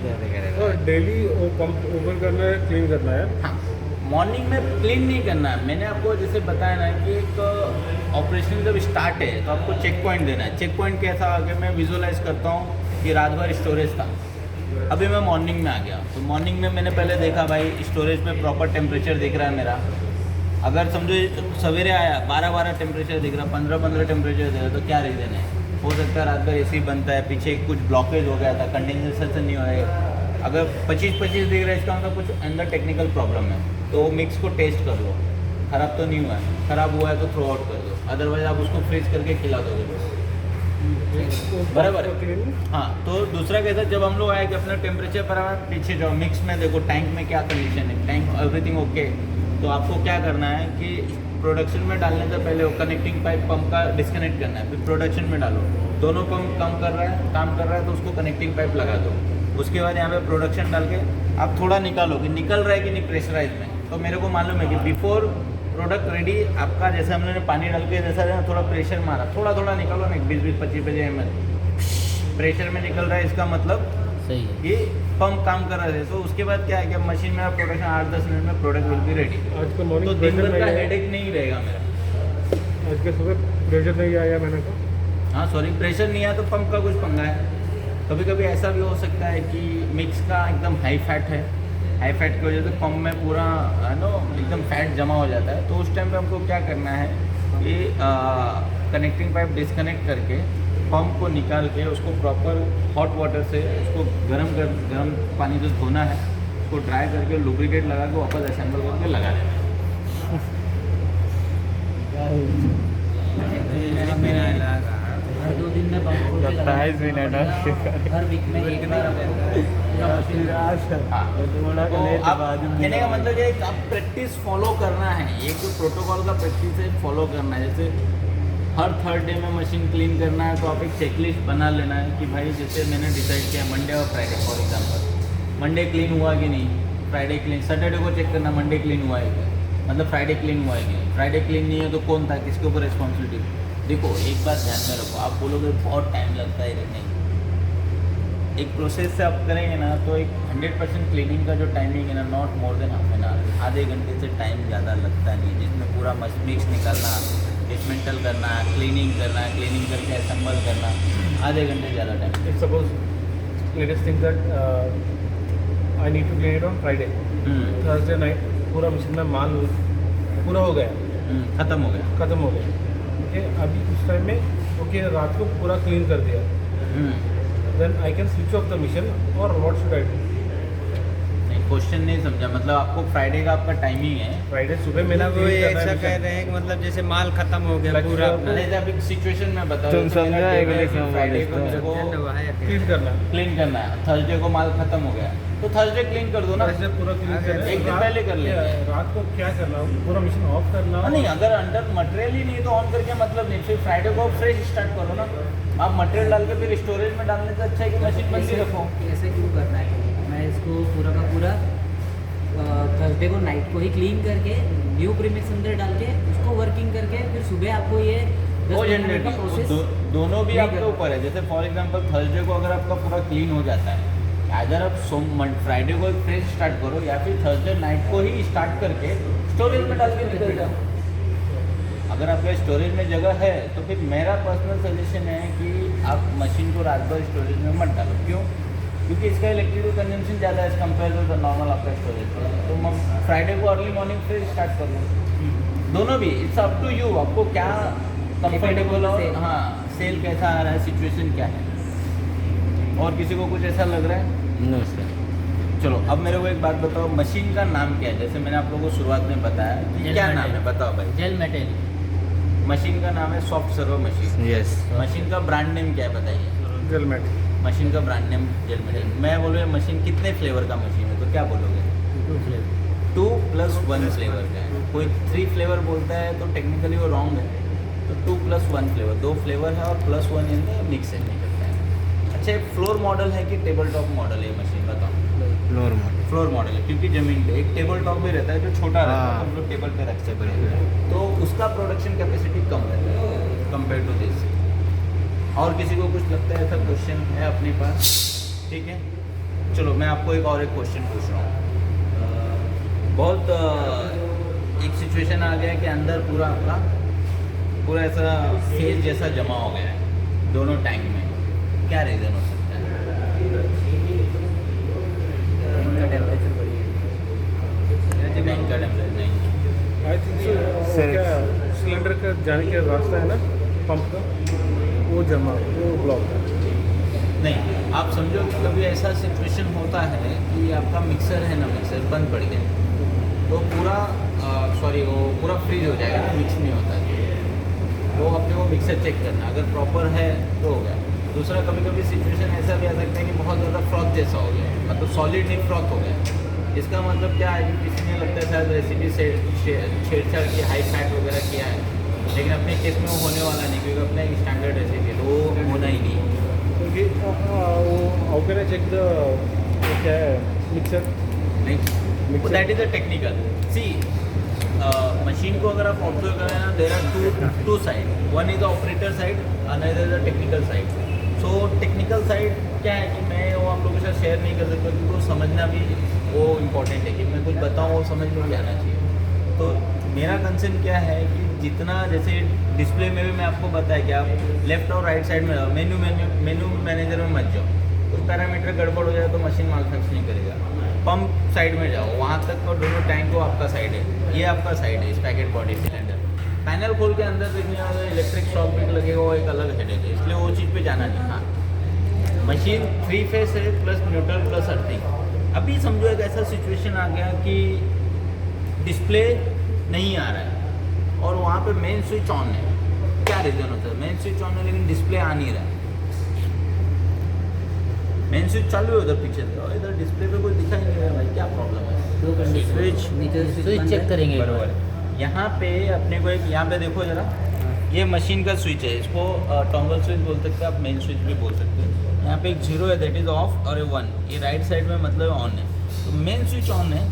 और डेली वो पंप ओपन करना है, क्लीन करना है। हाँ, मॉर्निंग में क्लीन नहीं करना है। मैंने आपको जैसे बताया ना कि एक ऑपरेशन जब स्टार्ट है तो आपको चेक पॉइंट देना है। चेक पॉइंट कैसा आगे मैं विजुअलाइज करता हूँ कि रात भर स्टोरेज था, अभी मैं मॉर्निंग में आ गया तो मॉर्निंग में मैंने पहले देखा भाई स्टोरेज में प्रॉपर टेम्परेचर दिख रहा है मेरा। अगर समझो सवेरे आया 12 टेम्परेचर दिख रहा, 15 टेम्परेचर दिख रहा, तो क्या रीज़न है? हो सकता है रात भर एसी बनता है, पीछे कुछ ब्लॉकेज हो गया था, कंडेंसेशन नहीं हो रहा है। अगर 25 दिख रहा है इसका मतलब कुछ अंदर टेक्निकल प्रॉब्लम है। तो मिक्स को टेस्ट कर लो, ख़राब तो नहीं हुआ है, ख़राब हुआ है तो थ्रो आउट कर दो, अदरवाइज आप उसको फ्रीज करके खिला दोगे। बराबर है। हाँ, तो दूसरा कैसा, जब हम लोग आए कि अपना टेम्परेचर पर पीछे जाओ, मिक्स में देखो टैंक में क्या कंडीशन है, टैंक एवरीथिंग ओके। तो आपको क्या करना है कि प्रोडक्शन में डालने से पहले वो कनेक्टिंग पाइप पंप का डिस्कनेक्ट करना है, फिर प्रोडक्शन में डालो। दोनों पंप काम कर रहा है तो उसको कनेक्टिंग पाइप लगा दो। उसके बाद यहाँ पे प्रोडक्शन डाल के आप थोड़ा निकालो कि निकल रहा है कि नहीं प्रेशराइज में। तो मेरे को मालूम है कि बिफोर प्रोडक्ट रेडी आपका जैसे हमने पानी डाल के जैसा थोड़ा प्रेशर मारा, थोड़ा निकालो ना, 20 25 ml प्रेशर में निकल रहा है, इसका मतलब सही है। कि पंप काम कर रहे थे। तो उसके बाद क्या है कि मशीन में प्रोडक्शन 8-10 मिनट में प्रोडक्ट विल बी रेडी। आज का तो मॉर्निंग दिन भर का हेडेक नहीं रहेगा मेरा। आज के सुबह प्रेशर नहीं आया मैंने को। हाँ सॉरी, प्रेशर नहीं आया तो पंप का कुछ पंगा है। कभी कभी ऐसा भी हो सकता है कि मिक्स का एकदम हाई फैट है, हाई फैट की वजह से पंप में पूरा एकदम फैट जमा हो जाता है। तो उस टाइम पे हमको क्या करना है कि कनेक्टिंग पाइप डिस्कनेक्ट करके पंप को निकाल के उसको प्रॉपर हॉट वाटर से उसको गर्म पानी से धोना है, उसको ड्राई करके लुब्रिकेट लगा के वापस असेंबल करके लगा देना है। हर 2 दिन में पंप खोल के प्राइस भी नहीं डाल के हर वीक में एक बार हाँ, तो आप कहने का मतलब ये आप प्रैक्टिस फॉलो करना है, एक जो प्रोटोकॉल का प्रैक्टिस है फॉलो करना है। जैसे हर 3rd डे में मशीन क्लीन करना है तो आप एक चेकलिस्ट बना लेना है कि भाई जैसे मैंने डिसाइड किया मंडे और Friday, for example Monday clean हुआ कि नहीं, फ्राइडे क्लीन, सैटरडे को चेक करना मंडे क्लीन हुआ है क्या, मतलब फ्राइडे क्लीन हुआ है कि नहीं। फ्राइडे क्लीन नहीं है तो कौन था, किसके ऊपर रिस्पॉन्सिबिलिटी। देखो एक बात ध्यान में रखो, आप बोलोगे बहुत टाइम लगता है, नहीं, एक प्रोसेस से आप करेंगे ना तो एक 100% क्लीनिंग का जो टाइमिंग है ना, not more than half an hour, आधे घंटे से टाइम ज़्यादा लगता नहीं, जिसमें पूरा मिक्स निकालना, डिसमेंटल करना, क्लीनिंग करना, क्लीनिंग करके असेंबल करना, आधे घंटे ज़्यादा time. If suppose latest thing that I need to clean it on Friday, Thursday night पूरा मशीन में माल पूरा हो गया, ख़त्म हो गया। ख़त्म हो गया। ओके, अभी उस टाइम में ओके रात को पूरा क्लीन कर दिया, then I can switch off the machine और व्हाट शुड आई डू। नहीं, क्वेश्चन नहीं समझा, मतलब आपको फ्राइडे का आपका टाइमिंग है, फ्राइडे सुबह में मतलब वो ऐसा कह रहे हैं कि मतलब जैसे माल खत्म हो गया Like, पूरा uh, अरे जब एक सिचुएशन में बताओ, तुम जैसे मेरा समझा day है है, कि फ्राइडे को मेरे को क्लीन करना है, क्लीन करना है, थर्सडे को माल खत्म हो गया तो थर्सडे क्लीन कर दो ना। थर्सडे पूरा क्लीन करना है। एक दिन पहले कर लेंगे। रात को क्या करना, पूरा मशीन ऑफ करना। नहीं, अगर अंडर मटेरियल ही नहीं तो ऑन करके मतलब नहीं, फिर फ्राइडे को फ्रेश स्टार्ट करो ना। आप मटेरियल डाल के फिर स्टोरेज में डालने से अच्छा है कि मशीन बंद ही रखो। ऐसे क्यों करना है, मैं इसको पूरा का पूरा थर्सडे को नाइट को ही क्लीन करके न्यू प्रीमिक्स अंदर डाल के उसको वर्किंग करके फिर सुबह आपको ये 10 मिनट का प्रोसेस दोनों भी नहीं आपके करना। ऊपर है। जैसे फॉर एग्जांपल थर्सडे को अगर आपका पूरा क्लीन हो जाता है, अगर आप फ्राइडे को फ्रेश स्टार्ट करो या फिर थर्सडे नाइट को ही स्टार्ट करके स्टोरेज में डाल के निकल जाओ। अगर आपके स्टोरेज में जगह है तो फिर मेरा पर्सनल सजेशन है कि आप मशीन को रात भर स्टोरेज में मत डालो। क्यों? क्योंकि इसका इलेक्ट्रिकल कंजम्पशन ज़्यादा है as compare to the normal आपका स्टोरेज। तो फ्राइडे को अर्ली मॉर्निंग फिर स्टार्ट कर लो। दोनों भी इट्स अप टू यू, आपको क्या कंफर्टेबल हो। हाँ, सेल कैसा आ रहा है, सिचुएशन क्या है। और किसी को कुछ ऐसा लग रहा है? No sir. चलो अब मेरे को एक बात बताओ, मशीन का नाम क्या है? जैसे मैंने आप लोगों को शुरुआत में बताया कि क्या नाम है, बताओ भाई। Jail metal. मशीन का नाम है soft servo machine. Yes. Machine का ब्रांड नेम क्या है बताइए? जेलमेट। मशीन का ब्रांड नेम जेलमेट। मैं बोलूँ मशीन कितने फ्लेवर का मशीन है तो क्या बोलोगे? 2+1 फ्लेवर का है। कोई 3 फ्लेवर बोलता है तो टेक्निकली वो रॉन्ग है। तो 2+1 फ्लेवर, 2 फ्लेवर है और +1 इन द मिक्स नहीं करता है। अच्छा, फ्लोर मॉडल है कि टेबल टॉप मॉडल है मशीन बताओ? Floor model. फ्लोर मॉडल है क्योंकि ज़मीन पे एक टेबल टॉप भी रहता है जो छोटा रहता है, हाँ। तो हम लोग टेबल पे रख सकते हैं, तो उसका प्रोडक्शन कैपेसिटी कम रहता है कंपेयर टू दिस। और किसी को कुछ लगता है ऐसा क्वेश्चन है अपने पास? ठीक है, चलो मैं आपको एक क्वेश्चन पूछ रहा हूँ। बहुत एक सिचुएशन आ गया कि अंदर पूरा आपका पूरा ऐसा फेज जैसा जमा हो गया है दोनों टैंक में, क्या रीज़न हो सकता है? इनका टेम्परेचर बढ़ी है। टैंक का टेम्परेचर नहीं, आई थिंक सो Sir, क्या सिलेंडर का जाने का रास्ता है ना पंप का, वो जमा, वो ब्लॉक है। नहीं, आप समझो कि कभी ऐसा सिचुएशन होता है कि आपका मिक्सर है ना, मिक्सर बंद पड़ गया तो पूरा वो पूरा फ्रीज हो जाएगा, मिक्स नहीं होता है, वो अपने को मिक्सर चेक करना, अगर प्रॉपर है तो हो गया। दूसरा, कभी कभी सिचुएशन ऐसा भी आ सकता है कि बहुत ज़्यादा फ्रॉथ जैसा हो गया, मतलब सॉलिड नहीं फ्रॉथ हो गया। इसका मतलब क्या है कि किसी ने लगता है शायद रेसिपी से छेड़छाड़ की, हाई फैट वगैरह किया है, लेकिन अपने केस में वो होने वाला नहीं क्योंकि अपना एक स्टैंडर्ड रेसिपी है तो वो होना ही नहीं है। क्योंकि वो how can I check the क्या है मिक्सर? नहीं, that is a technical. See machine को अगर आप ऑब्जर्व करें ना, there are two side, one is the operator side, another is the technical side. So technical side क्या है कि मैं वो आप लोगों के साथ शेयर नहीं कर सकता क्योंकि वो समझना भी वो इम्पोर्टेंट है कि मैं कुछ बताऊँ वो समझ में भी आना चाहिए। तो मेरा कंसर्न क्या है कि जितना जैसे डिस्प्ले में भी मैं आपको बताया कि आप लेफ्ट और राइट साइड में मेन्यू मैनेजर में मत जाओ, कुछ पैरामीटर गड़बड़ हो जाए तो मशीन मालफंक्शन नहीं करेगा। पंप साइड में जाओ, वहाँ तक तो दोनों टैंक वो आपका साइड है, ये आपका साइड है, इस पैकेट बॉडी सिलेंडर। पैनल खोल के अंदर देखने वाला इलेक्ट्रिक शॉक लगेगा, वो एक अलग हेडेक है, इसलिए वो चीज़ पे जाना नहीं। हाँ, मशीन 3 फेस है प्लस न्यूट्रल प्लस अर्थिंग। अभी समझो एक ऐसा सिचुएशन आ गया कि डिस्प्ले नहीं आ रहा है और वहाँ पे मेन स्विच ऑन है, क्या रीज़न होता है? मेन स्विच ऑन है लेकिन डिस्प्ले आ नहीं रहा है। मेन स्विच चालू है उधर पीछे से और इधर डिस्प्ले पे कोई दिखाई नहीं रहा है, भाई क्या प्रॉब्लम है? स्विच चेक करेंगे एक बार। बराबर। यहाँ पे अपने को एक, यहाँ पे देखो जरा, ये मशीन का स्विच है, इसको टॉगल स्विच बोल सकते हैं, आप मेन स्विच भी बोल सकते हैं। यहाँ पे एक 0 है, दैट इज़ ऑफ, और 1 ये राइट साइड में मतलब ऑन है। तो मेन स्विच ऑन है,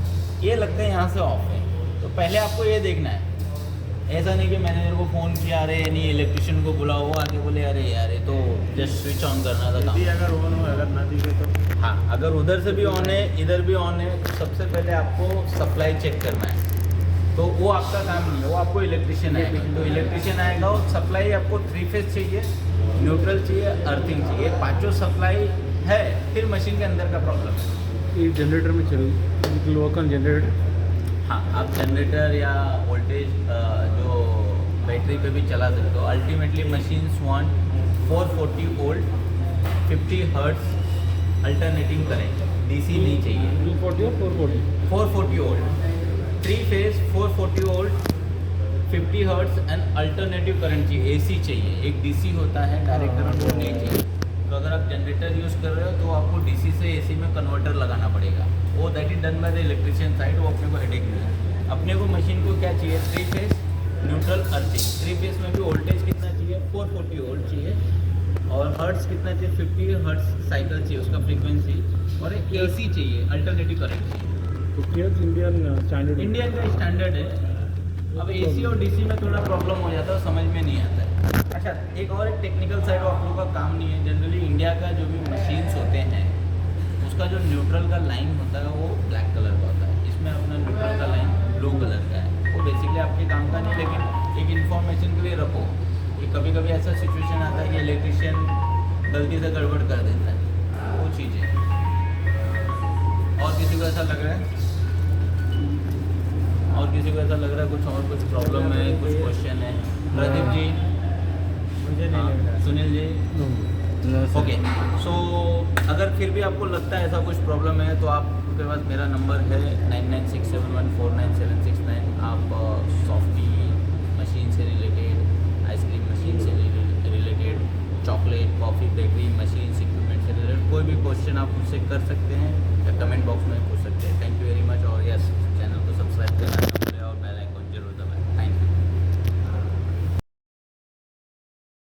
ये लगता है यहाँ से ऑफ है। तो पहले आपको ये देखना है, ऐसा नहीं कि मैनेजर को फ़ोन किया, अरे नहीं इलेक्ट्रिशियन को बुलाओ, वो आके बोले अरे यार ये तो जस्ट स्विच ऑन करना था काम। अगर ऑन हो, अगर ना दिखे तो हाँ, अगर उधर से भी ऑन है इधर भी ऑन है तो सबसे पहले आपको सप्लाई चेक करना है। तो वो आपका काम नहीं है, वो आपको इलेक्ट्रिशियन आएगा। तो इलेक्ट्रिशियन आएगा और सप्लाई आपको 3 फेस चाहिए, न्यूट्रल चाहिए, अर्थिंग चाहिए, 5 सप्लाई है, फिर मशीन के अंदर का प्रॉब्लम है। ये जनरेटर में चल वर्क ऑन जनरेटर। हाँ, आप जनरेटर या वोल्टेज जो बैटरी पे भी चला सकते हो। Ultimately machines want 440 volt 50 hertz alternating current, DC नहीं चाहिए। 240 और 440? 440 volt 3 phase 440 volt 50 hertz and alternative current चाहिए, एसी चाहिए। एक डीसी होता है, डायरेक्ट करंट वो नहीं चाहिए। तो अगर आप जनरेटर यूज़ कर रहे हो तो आपको डीसी से एसी में कन्वर्टर लगाना पड़ेगा, वो that is done by the electrician side, वो अपने को हेडेक नहीं है। अपने को मशीन को क्या चाहिए? 3 फेज न्यूट्रल अर्थिंग। 3 फेज में भी वोल्टेज कितना चाहिए? 440 वोल्ट चाहिए और हर्ट्ज कितना चाहिए? 50 हर्ट्ज साइकिल चाहिए उसका फ्रीक्वेंसी, और एक एसी चाहिए, अल्टरनेटिव करंट चाहिए। तो केयर्स इंडियन स्टैंडर्ड? इंडियन का स्टैंडर्ड है। अब एसी और डीसी में थोड़ा प्रॉब्लम हो जाता है, समझ में नहीं आता है। अच्छा, एक और एक टेक्निकल साइड आप लोगों का काम नहीं है। जनरली इंडिया का जो भी मशीन्स होते हैं उसका जो न्यूट्रल का लाइन होता है वो ब्लैक कलर का होता है, इसमें अपना न्यूट्रल का लाइन ब्लू कलर का है। वो बेसिकली आपके काम का नहीं, लेकिन एक इन्फॉर्मेशन के लिए रखो कि कभी कभी ऐसा सिचुएशन आता है कि इलेक्ट्रिशियन गलती से गड़बड़ कर देता है, वो चीज़ है। और किसी को ऐसा लग रहा है? और किसी को ऐसा लग रहा है कुछ और कुछ प्रॉब्लम है, कुछ क्वेश्चन है? प्रदीप जी, मुझे नहीं लग रहा। सुनील जी, ओके। सो अगर फिर भी आपको लगता है ऐसा कुछ प्रॉब्लम है तो आपके पास मेरा नंबर है 9967149769। आप सॉफ्टी मशीन से रिलेटेड क्वेश्चन आप मुझसे कर सकते हैं या कमेंट बॉक्स में